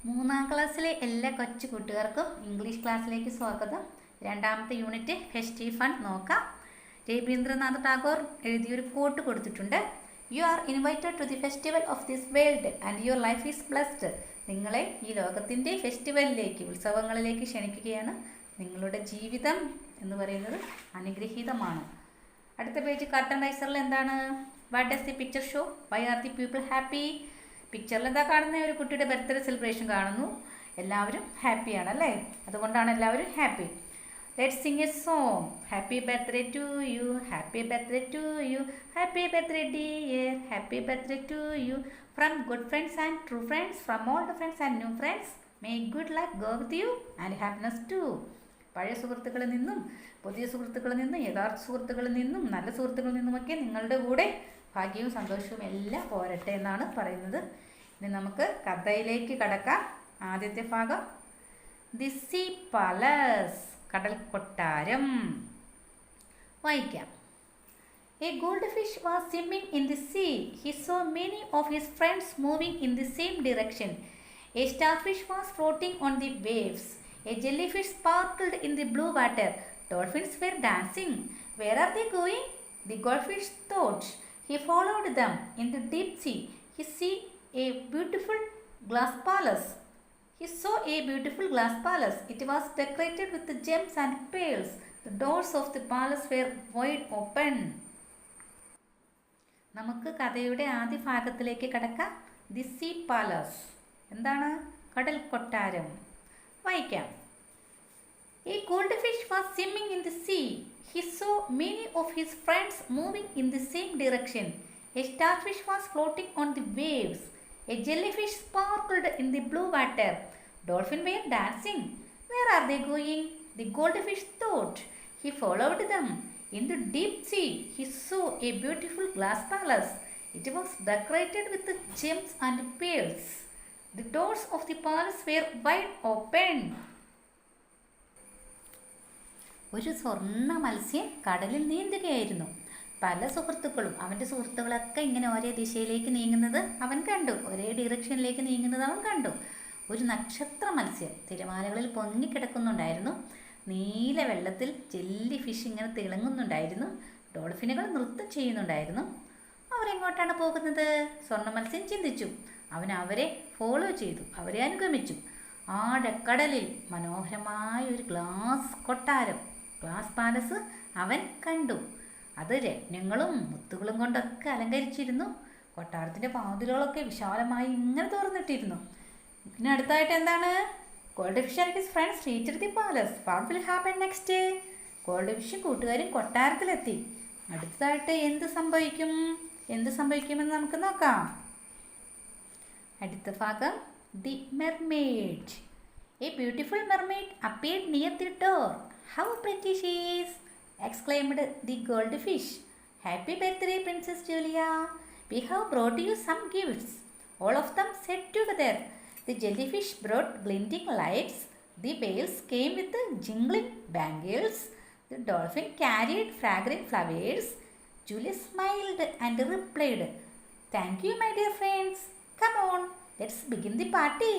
മൂന്നാം ക്ലാസ്സിലെ എല്ലാ കൊച്ചു കൂട്ടുകാർക്കും ഇംഗ്ലീഷ് ക്ലാസ്സിലേക്ക് സ്വാഗതം. രണ്ടാമത്തെ യൂണിറ്റ് ഫെസ്റ്റീവ് ഫൺ നോക്കാം. രവീന്ദ്രനാഥ് ടാഗോർ എഴുതിയൊരു കോട്ട് കൊടുത്തിട്ടുണ്ട്. You are invited to the festival of this world and your life is blessed. നിങ്ങളെ ഈ ലോകത്തിൻ്റെ ഫെസ്റ്റിവലിലേക്ക്, ഉത്സവങ്ങളിലേക്ക് ക്ഷണിക്കുകയാണ്. നിങ്ങളുടെ ജീവിതം എന്ന് പറയുന്നത് അനുഗ്രഹീതമാണ്. അടുത്ത പേജ് കർട്ടൻ റൈസറിൽ എന്താണ്? What does the picture show? Why are the people happy? പിക്ചറിൽ എന്താ കാണുന്നത്? ഒരു കുട്ടിയുടെ ബർത്ത്ഡേ സെലിബ്രേഷൻ കാണുന്നു. എല്ലാവരും ഹാപ്പിയാണ് അല്ലേ? അതുകൊണ്ടാണ് എല്ലാവരും happy. Let's sing a song. Happy birthday to you, happy birthday to you, happy birthday dear, happy birthday to you. From good friends and true friends, from old friends and new friends, may good luck go with you and happiness too. പഴയ സുഹൃത്തുക്കളിൽ നിന്നും പുതിയ സുഹൃത്തുക്കളിൽ നിന്നും യഥാർത്ഥ സുഹൃത്തുക്കളിൽ നിന്നും നല്ല സുഹൃത്തുക്കളിൽ നിന്നുമൊക്കെ നിങ്ങളുടെ കൂടെ ഭാഗ്യവും സന്തോഷവും എല്ലാം പോരട്ടെ എന്നാണ് പറയുന്നത്. ഇനി നമുക്ക് കഥയിലേക്ക് കടക്കാം. ആദ്യത്തെ ഭാഗം ദി സീ പാലസ്, കടൽ കൊട്ടാരം. വായിക്കാം. A goldfish was swimming in the sea. He saw many of his friends moving in the same direction. A starfish was floating on the waves. A jellyfish sparkled in the blue water. Dolphins were dancing. Where are they going? The goldfish thought. He followed them in the deep sea. He saw a beautiful glass palace. It was decorated with gems and pearls. The doors of the palace were wide open. നമുക്ക് കഥയുടെ ആദ്യ ഭാഗത്തിലേക്ക് കടക്കാം. The see palace എന്താണ്? കടൽ കൊട്ടാരം. വായിക്കാം. A goldfish was swimming in the sea. He saw many of his friends moving in the same direction. A starfish was floating on the waves. A jellyfish sparkled in the blue water. Dolphins were dancing. Where are they going? The goldfish thought. He followed them. In the deep sea, he saw a beautiful glass palace. It was decorated with gems and pearls. The doors of the palace were wide open. ഒരു സ്വർണ്ണ മത്സ്യം കടലിൽ നീന്തുകയായിരുന്നു. പല സുഹൃത്തുക്കളും, അവൻ്റെ സുഹൃത്തുക്കളൊക്കെ ഇങ്ങനെ ഒരേ ദിശയിലേക്ക് നീങ്ങുന്നത് അവൻ കണ്ടു. ഒരേ ഡിറക്ഷനിലേക്ക് നീങ്ങുന്നത് അവൻ കണ്ടു. ഒരു നക്ഷത്ര മത്സ്യം തിരമാലകളിൽ പൊങ്ങിക്കിടക്കുന്നുണ്ടായിരുന്നു. നീല വെള്ളത്തിൽ ജെല്ലി ഫിഷ് ഇങ്ങനെ തിളങ്ങുന്നുണ്ടായിരുന്നു. ഡോൾഫിനുകൾ നൃത്തം ചെയ്യുന്നുണ്ടായിരുന്നു. അവരെങ്ങോട്ടാണ് പോകുന്നത്? സ്വർണ്ണ മത്സ്യം ചിന്തിച്ചു. അവൻ അവരെ ഫോളോ ചെയ്തു, അവരെ അനുഗമിച്ചു. ആഴക്കടലിൽ മനോഹരമായ ഒരു ഗ്ലാസ് കൊട്ടാരം, ഗ്ലാസ് പാലസ് അവൻ കണ്ടു. അത് രത്നങ്ങളും മുത്തുകളും കൊണ്ടൊക്കെ അലങ്കരിച്ചിരുന്നു. കൊട്ടാരത്തിൻ്റെ വാതിലുകളൊക്കെ വിശാലമായി ഇങ്ങനെ തുറന്നിട്ടിരുന്നു. പിന്നെ അടുത്തായിട്ട് എന്താണ്? Gold fish and his friends reached the palace. What will happen next? Gold ഫിഷും കൂട്ടുകാരും കൊട്ടാരത്തിലെത്തി. അടുത്തതായിട്ട് എന്ത് സംഭവിക്കുമെന്ന് നമുക്ക് നോക്കാം. അടുത്ത ഭാഗം the mermaid. A beautiful mermaid appeared near the door. How pretty she is! exclaimed the goldfish. Happy birthday, Princess Julia. We have brought you some gifts. All of them said together. The jellyfish brought glinting lights. The whales came with jingling bangles. The dolphin carried fragrant flowers. Julia smiled and replied, "Thank you, my dear friends. Come on, let's begin the party."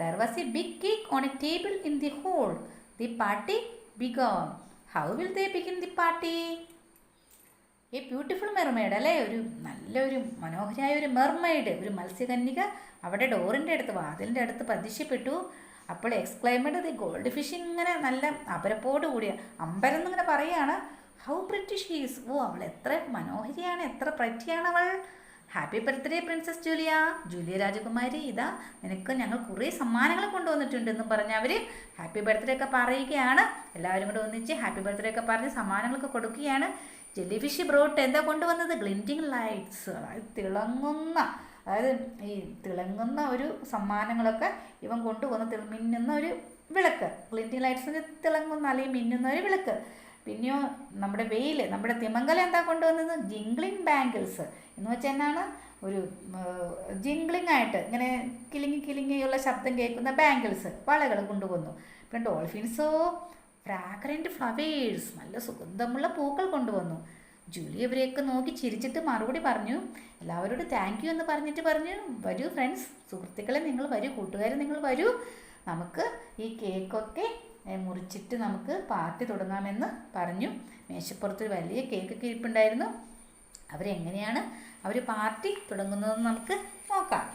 There was a big cake on a table in the hall. The party began. How will they begin the party? A beautiful mermaid, അല്ലേ? നല്ലൊരു മനോഹരമായ ഒരു mermaid, ഒരു മത്സ്യകന്യക അവിടെ ഡോറിൻ്റെ അടുത്ത്, വാതിലിൻ്റെ അടുത്ത് പ്രത്യക്ഷപ്പെട്ടു. അപ്പോൾ എക്സ്ക്ലൈമഡ് ദി ഗോൾഡ് ഫിഷ് ഇങ്ങനെ നല്ല അപരപ്പോട് കൂടിയ അമ്പരന്നിങ്ങനെ പറയുകയാണ്. How pretty she is. ഓ, അവൾ എത്ര മനോഹരിയാണ്, എത്ര പ്രറ്റിയാണ് അവൾ. Happy birthday princess Julia. Julia രാജകുമാരി, ഇതാ നിനക്ക് ഞങ്ങൾ കുറേ സമ്മാനങ്ങൾ കൊണ്ടുവന്നിട്ടുണ്ടെന്നും പറഞ്ഞ് അവർ ഹാപ്പി ബർത്ത്ഡേ ഒക്കെ പറയുകയാണ്. എല്ലാവരും കൂടെ ഒന്നിച്ച് ഹാപ്പി ബർത്ത്ഡേ ഒക്കെ പറഞ്ഞ് സമ്മാനങ്ങളൊക്കെ കൊടുക്കുകയാണ്. ജെല്ലി ഫിഷ് ബ്രോട്ട് എന്താ കൊണ്ടുവന്നത്? ഗ്ലിൻറ്റിങ് ലൈറ്റ്സ്, തിളങ്ങുന്ന ഒരു സമ്മാനങ്ങളൊക്കെ ഇവൻ കൊണ്ടുവന്ന് മിന്നുന്ന ഒരു വിളക്ക്. ഗ്ലിൻറ്റിങ് ലൈറ്റ്സിന് തിളങ്ങുന്ന അല്ലെങ്കിൽ മിന്നുന്ന ഒരു വിളക്ക്. പിന്നെയോ നമ്മുടെ നമ്മുടെ തിമംഗലം എന്താ കൊണ്ടുവന്നത്? ജിംഗ്ലിങ് ബാംഗിൾസ് എന്ന് വെച്ചാൽ എന്നാണ്? ഒരു ജിംഗ്ലിങ് ആയിട്ട് ഇങ്ങനെ കിലുങ്ങിയുള്ള ശബ്ദം കേൾക്കുന്ന ബാംഗിൾസ്, വളകൾ കൊണ്ടുവന്നു. പിന്നെ ഡോൾഫിൻസോ ഫ്രാഗ്രൻറ്റ് ഫ്ലവേഴ്സ്, നല്ല സുഗന്ധമുള്ള പൂക്കൾ കൊണ്ടുവന്നു. ജൂലി ഇവരെയൊക്കെ നോക്കി ചിരിച്ചിട്ട് മറുപടി പറഞ്ഞു. എല്ലാവരോടും താങ്ക് യു എന്ന് പറഞ്ഞിട്ട് പറഞ്ഞു, വരൂ ഫ്രണ്ട്സ്, സുഹൃത്തുക്കളെ നിങ്ങൾ വരൂ, കൂട്ടുകാരെ നിങ്ങൾ വരൂ, നമുക്ക് ഈ കേക്കൊക്കെ മുറിച്ചിട്ട് നമുക്ക് പാർട്ടി തുടങ്ങാമെന്ന് പറഞ്ഞു. മേശപ്പുറത്തൊരു വലിയ കേക്കൊക്കെ ഇരിപ്പുണ്ടായിരുന്നു. അവരെങ്ങനെയാണ് അവർ പാർട്ടി തുടങ്ങുന്നതെന്ന് നമുക്ക് നോക്കാം.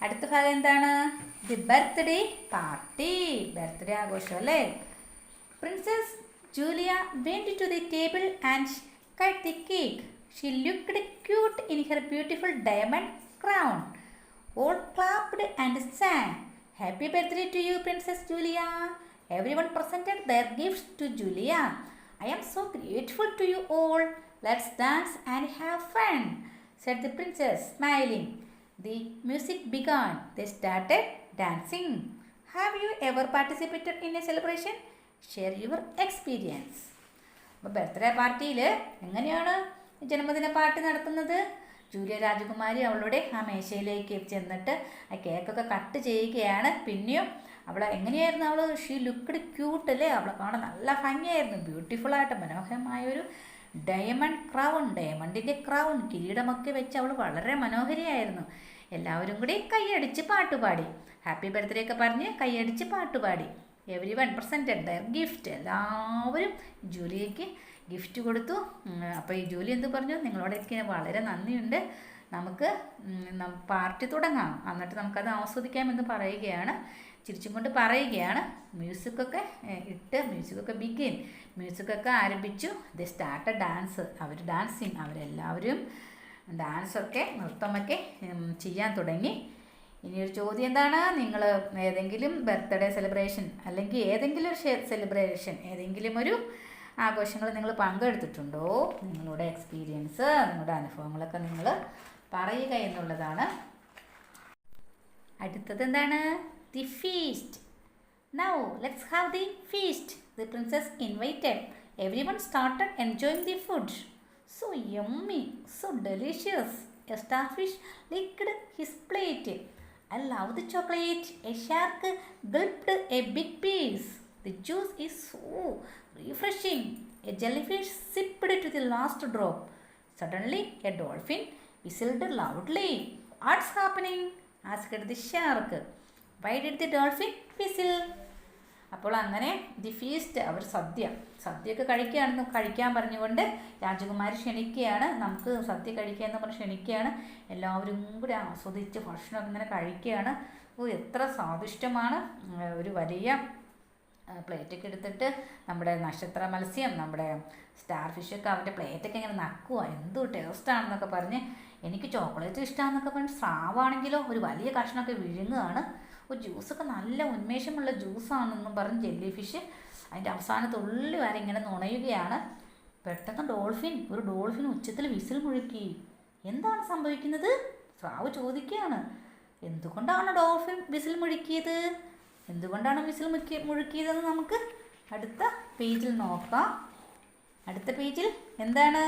അടുത്ത ഭാഗം എന്താണ്? The birthday party. ബർത്ത്ഡേ ആഘോഷം അല്ലേ? Princess Julia went to the table and cut the cake. She looked cute in her beautiful diamond crown. All clapped and sang, "Happy birthday to you, Princess Julia." Everyone presented their gifts to Julia. "I am so grateful to you all. Let's dance and have fun," said the princess, smiling. The music began. They started dancing. Have you ever participated in a celebration? Share your experience. അപ്പോൾ birthday പാർട്ടിയിൽ എങ്ങനെയാണ് ജന്മദിന party നടത്തുന്നത്? Julia രാജകുമാരി അവളുടെ ആ മേശയിലേക്ക് ചെന്നിട്ട് ആ കേക്കൊക്കെ കട്ട് ചെയ്യുകയാണ്. പിന്നെയും അവൾ എങ്ങനെയായിരുന്നു? അവൾ ഷീ ലുക്ക്ഡ് ക്യൂട്ട് അല്ലേ? അവളെ കാണാൻ നല്ല ഭംഗിയായിരുന്നു. ബ്യൂട്ടിഫുള്ളായിട്ട് മനോഹരമായൊരു ഡയമണ്ടിൻ്റെ ക്രൗൺ, കിരീടമൊക്കെ വെച്ച് അവൾ വളരെ മനോഹരിയായിരുന്നു. എല്ലാവരും കൂടി കൈയടിച്ച് പാട്ടുപാടി, ഹാപ്പി ബർത്ത്ഡേ ഒക്കെ പറഞ്ഞ് കൈയടിച്ച് പാട്ടുപാടി. Every one presented their gift. എല്ലാവരും ജൂലിയയ്ക്ക് ഗിഫ്റ്റ് കൊടുത്തു. അപ്പോൾ ഈ ജൂലി എന്ത് പറഞ്ഞു? നിങ്ങളോടൊക്കെ വളരെ നന്ദിയുണ്ട്, നമുക്ക് പാർട്ടി തുടങ്ങാം, എന്നിട്ട് നമുക്കത് ആസ്വദിക്കാമെന്ന് പറയുകയാണ്. ചിരിച്ചും കൊണ്ട് പറയുകയാണ്. മ്യൂസിക്കൊക്കെ ഇട്ട് മ്യൂസിക്കൊക്കെ ബിഗിൻ, മ്യൂസിക്കൊക്കെ ആരംഭിച്ചു. The start dance. അവർ ഡാൻസിങ്, അവരെല്ലാവരും ഡാൻസൊക്കെ നൃത്തമൊക്കെ ചെയ്യാൻ തുടങ്ങി. ഇനിയൊരു ചോദ്യം എന്താണ്? നിങ്ങൾ ഏതെങ്കിലും ബർത്ത്ഡേ സെലിബ്രേഷൻ അല്ലെങ്കിൽ ഏതെങ്കിലും ഒരു സെലിബ്രേഷൻ, ഏതെങ്കിലും ഒരു ആഘോഷങ്ങൾ നിങ്ങൾ പങ്കെടുത്തിട്ടുണ്ടോ? നിങ്ങളുടെ എക്സ്പീരിയൻസ്, നിങ്ങളുടെ അനുഭവങ്ങളൊക്കെ നിങ്ങൾ പറയുക എന്നുള്ളതാണ്. അടുത്തത് എന്താണ്? The feast. Now let's have the feast. The princess invited. Everyone started enjoying the food. So yummy, so delicious. A starfish licked his plate. I love the chocolate. A shark gulped a big piece. The juice is so refreshing. A jellyfish sipped to the last drop. Suddenly, a dolphin whistled loudly. What's happening? Asked the shark. Why did the dolphin whistle? അപ്പോൾ അങ്ങനെ the feast, അവർ സദ്യയൊക്കെ കഴിക്കാൻ പറഞ്ഞുകൊണ്ട് രാജകുമാരി ക്ഷണിക്കുകയാണ്. നമുക്ക് സദ്യ കഴിക്കുക എന്ന് പറഞ്ഞ് ക്ഷണിക്കുകയാണ്. എല്ലാവരും കൂടി ആസ്വദിച്ച് ഭക്ഷണമൊക്കെ ഇങ്ങനെ കഴിക്കുകയാണ്. എത്ര സ്വാദിഷ്ടമാണ്. ഒരു വലിയ പ്ലേറ്റൊക്കെ എടുത്തിട്ട് നമ്മുടെ നക്ഷത്ര മത്സ്യം, നമ്മുടെ സ്റ്റാർ ഫിഷൊക്കെ അവൻ്റെ പ്ലേറ്റൊക്കെ ഇങ്ങനെ നക്കുക. എന്ത് ടേസ്റ്റാണെന്നൊക്കെ പറഞ്ഞ്, എനിക്ക് ചോക്ലേറ്റ് ഇഷ്ടമാണെന്നൊക്കെ പറഞ്ഞ്, സ്രാവാണെങ്കിലോ ഒരു വലിയ കഷ്ണമൊക്കെ വിഴുങ്ങുകയാണ്. ജ്യൂസൊക്കെ നല്ല ഉന്മേഷമുള്ള ജ്യൂസാണെന്നും പറഞ്ഞ് ജെല്ലി ഫിഷ് അതിൻ്റെ അവസാന തുള്ളി വരെ ഇങ്ങനെ നുണയുകയാണ്. പെട്ടെന്ന് ഒരു ഡോൾഫിൻ ഉച്ചത്തിൽ വിസിൽ മുഴുക്കി. എന്താണ് സംഭവിക്കുന്നത്? സ്രാവ് ചോദിക്കുകയാണ്. എന്തുകൊണ്ടാണ് ഡോൾഫിൻ വിസിൽ മുഴുക്കിയത്? എന്തുകൊണ്ടാണ് വിസിൽ മുഴുക്കിയതെന്ന് നമുക്ക് അടുത്ത പേജിൽ നോക്കാം. അടുത്ത പേജിൽ എന്താണ്?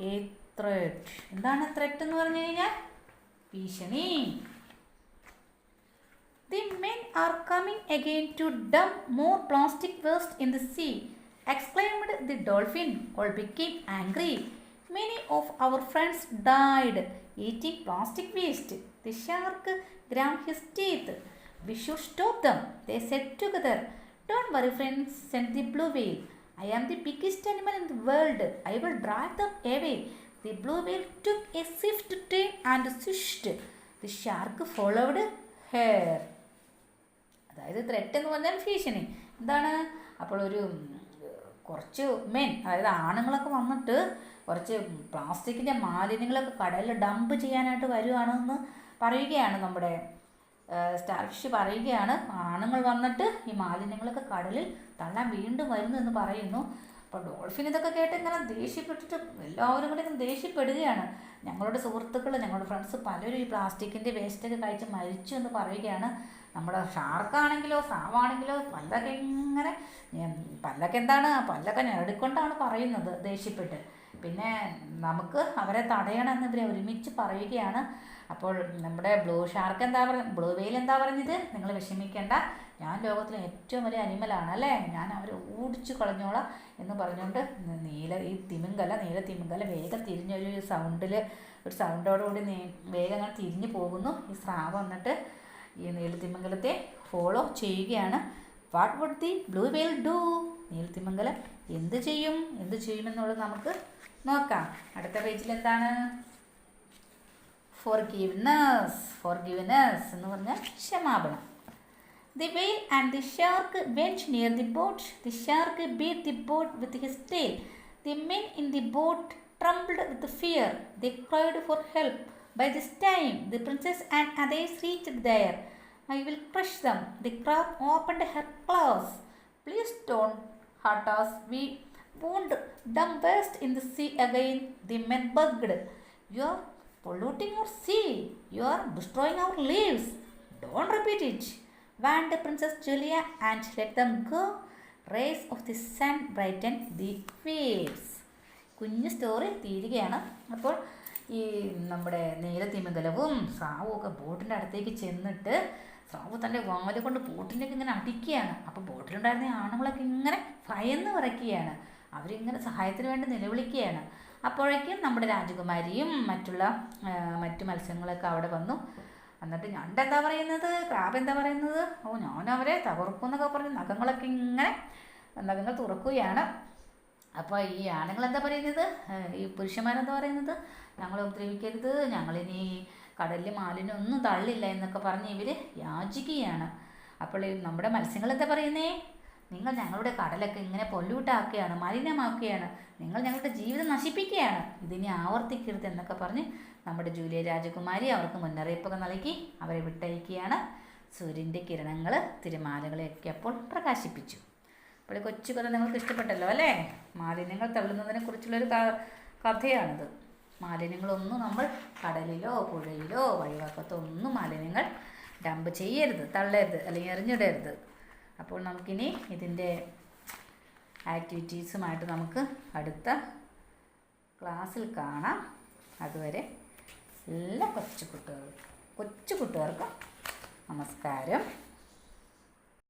A threat. എന്താണ് ത്രെറ്റ് എന്ന് പറഞ്ഞു കഴിഞ്ഞാൽ? ഭീഷണി. The men are coming again to dump more plastic waste in the sea, exclaimed the dolphin. All became angry. Many of our friends died eating plastic waste. The shark ground his teeth. We should stop them, they said together. Don't worry, friends, said the blue whale. I am the biggest animal in the world. I will drive them away. The blue whale took a swift turn and swished. The shark followed her. അതായത് threat എന്ന് പറഞ്ഞാൽ ഭീഷണി. എന്താണ്? അപ്പോൾ കുറച്ച് men, അതായത് ആണുങ്ങളൊക്കെ വന്നിട്ട് കുറച്ച് പ്ലാസ്റ്റിക്കിൻ്റെ മാലിന്യങ്ങളൊക്കെ കടലിൽ ഡംപ് ചെയ്യാനായിട്ട് വരുവാണെന്ന് പറയുകയാണ്. നമ്മുടെ സ്റ്റാർ ഫിഷ് പറയുകയാണ്, ആണുങ്ങൾ വന്നിട്ട് ഈ മാലിന്യങ്ങളൊക്കെ കടലിൽ തള്ളാൻ വീണ്ടും വരുന്നു എന്ന് പറയുന്നു. അപ്പോൾ ഡോൾഫിൻ ഇതൊക്കെ കേട്ട് ഇങ്ങനെ ദേഷ്യപ്പെട്ടിട്ട് എല്ലാവരും കൂടി ഇങ്ങനെ ദേഷ്യപ്പെടുകയാണ്. ഞങ്ങളുടെ സുഹൃത്തുക്കൾ, ഞങ്ങളുടെ ഫ്രണ്ട്സ് പലരും ഈ പ്ലാസ്റ്റിക്കിൻ്റെ വേസ്റ്റൊക്കെ കഴിച്ച് മരിച്ചു എന്ന് പറയുകയാണ്. നമ്മുടെ ഷാർക്കാണെങ്കിലോ സ്രാവാണെങ്കിലോ പല്ലൊക്കെ എന്താണ്, പല്ലൊക്കെ ഞെരടിക്കൊണ്ടാണ് പറയുന്നത് ദേഷ്യപ്പെട്ട്. പിന്നെ നമുക്ക് അവരെ തടയണമെന്ന് ഇവരെ ഒരുമിച്ച് പറയുകയാണ്. അപ്പോൾ നമ്മുടെ ബ്ലൂ ഷാർക്ക് എന്താ പറയുക, ബ്ലൂ വെയിൽ എന്താ പറഞ്ഞത്, നിങ്ങൾ വിഷമിക്കേണ്ട, ഞാൻ ലോകത്തിലെ ഏറ്റവും വലിയ അനിമലാണ് അല്ലേ, ഞാൻ അവരെ ഓടിച്ചു കളഞ്ഞോളാം എന്ന് പറഞ്ഞുകൊണ്ട് നീല തിമിംഗല വേഗം തിരിഞ്ഞൊരു സൗണ്ടോടുകൂടി വേഗം അങ്ങനെ തിരിഞ്ഞു പോകുന്നു. ഈ സ്രാവ് വന്നിട്ട് ഈ നീലത്തിമിംഗലത്തെ ഫോളോ ചെയ്യുകയാണ്. What would the blue whale do? നീലത്തിമിംഗലം എന്ത് ചെയ്യുമെന്നുള്ളത് നമുക്ക് നോക്കാം. അടുത്ത പേജിൽ എന്താണ്? ഫോർഗിവ്നെസ് എന്ന് പറഞ്ഞാൽ ക്ഷമാപണം. The whale and the shark went near the boat. The shark beat the boat with his tail. The men in the boat trembled with fear. They cried for help. By this time, the princess and others reached there. I will crush them. The crab opened her claws. Please don't hurt us. We won't dump waste in the sea again. The men begged. You are polluting our sea. You are destroying our lives. Don't repeat it. Warned Princess Julia and let them go. Rays of the sun brightened the waves. കുഞ്ഞു story തീരുകയാണ്. അപ്പോൾ ഈ നമ്മുടെ നീലത്തിമിംഗലവും സ്രാവും ഒക്കെ ബോട്ടിൻ്റെ അടുത്തേക്ക് ചെന്നിട്ട് സ്രാവ് തൻ്റെ വാല് കൊണ്ട് ബോട്ടിലേക്ക് ഇങ്ങനെ അടിക്കുകയാണ്. അപ്പോൾ ബോട്ടിലുണ്ടായിരുന്ന ആണുങ്ങളൊക്കെ ഇങ്ങനെ ഭയന്ന് വിറയ്ക്കുകയാണ്. അവരിങ്ങനെ സഹായത്തിന് വേണ്ടി നിലവിളിക്കുകയാണ്. അപ്പോഴേക്കും നമ്മുടെ രാജകുമാരിയും മറ്റു മത്സ്യങ്ങളൊക്കെ അവിടെ വന്നു. എന്നിട്ട് ഞണ്ട് എന്താ പറയുന്നത്, ക്രാബ് എന്താ പറയുന്നത്, ഞാനവരെ തകർക്കും എന്നൊക്കെ പറഞ്ഞ് നഖങ്ങൾ തുറക്കുകയാണ്. അപ്പോൾ ഈ ആണുങ്ങൾ എന്താ പറയുന്നത്, ഈ പുരുഷന്മാരെന്താ പറയുന്നത്, ഞങ്ങളെ ഉപദ്രവിക്കരുത്, ഞങ്ങളിനി കടലിൽ മാലിന്യം ഒന്നും തള്ളില്ല എന്നൊക്കെ പറഞ്ഞ് ഇവർ യാചിക്കുകയാണ്. അപ്പോൾ നമ്മുടെ മത്സ്യങ്ങൾ എന്താ പറയുന്നേ, നിങ്ങൾ ഞങ്ങളുടെ കടലൊക്കെ ഇങ്ങനെ പൊല്യൂട്ടാക്കുകയാണ്, മലിനമാക്കുകയാണ്, നിങ്ങൾ ഞങ്ങളുടെ ജീവിതം നശിപ്പിക്കുകയാണ്, ഇതിനി ആവർത്തിക്കരുത് എന്നൊക്കെ പറഞ്ഞ് നമ്മുടെ ജൂലിയ രാജകുമാരി അവർക്ക് മുന്നറിയിപ്പൊക്കെ നൽകി അവരെ വിട്ടയക്കുകയാണ്. സൂര്യൻ്റെ കിരണങ്ങൾ തിരമാലകളെയൊക്കെ അപ്പോൾ പ്രകാശിപ്പിച്ചു. അപ്പോൾ കൊച്ചു കഥ നിങ്ങൾക്ക് ഇഷ്ടപ്പെട്ടല്ലോ അല്ലേ? മാലിന്യങ്ങൾ തള്ളുന്നതിനെ കുറിച്ചുള്ളൊരു കഥയാണിത്. മാലിന്യങ്ങളൊന്നും നമ്മൾ കടലിലോ പുഴയിലോ വഴിവക്കത്തോ ഒന്നും മാലിന്യങ്ങൾ ഡംപ് ചെയ്യരുത്, തള്ളരുത്, അല്ലെങ്കിൽ എറിഞ്ഞിടരുത്. അപ്പോൾ നമുക്കിനി ഇതിൻ്റെ ആക്ടിവിറ്റീസുമായിട്ട് നമുക്ക് അടുത്ത ക്ലാസ്സിൽ കാണാം. അതുവരെ എല്ലാ കൊച്ചു കൂട്ടുകാർക്കും നമസ്കാരം.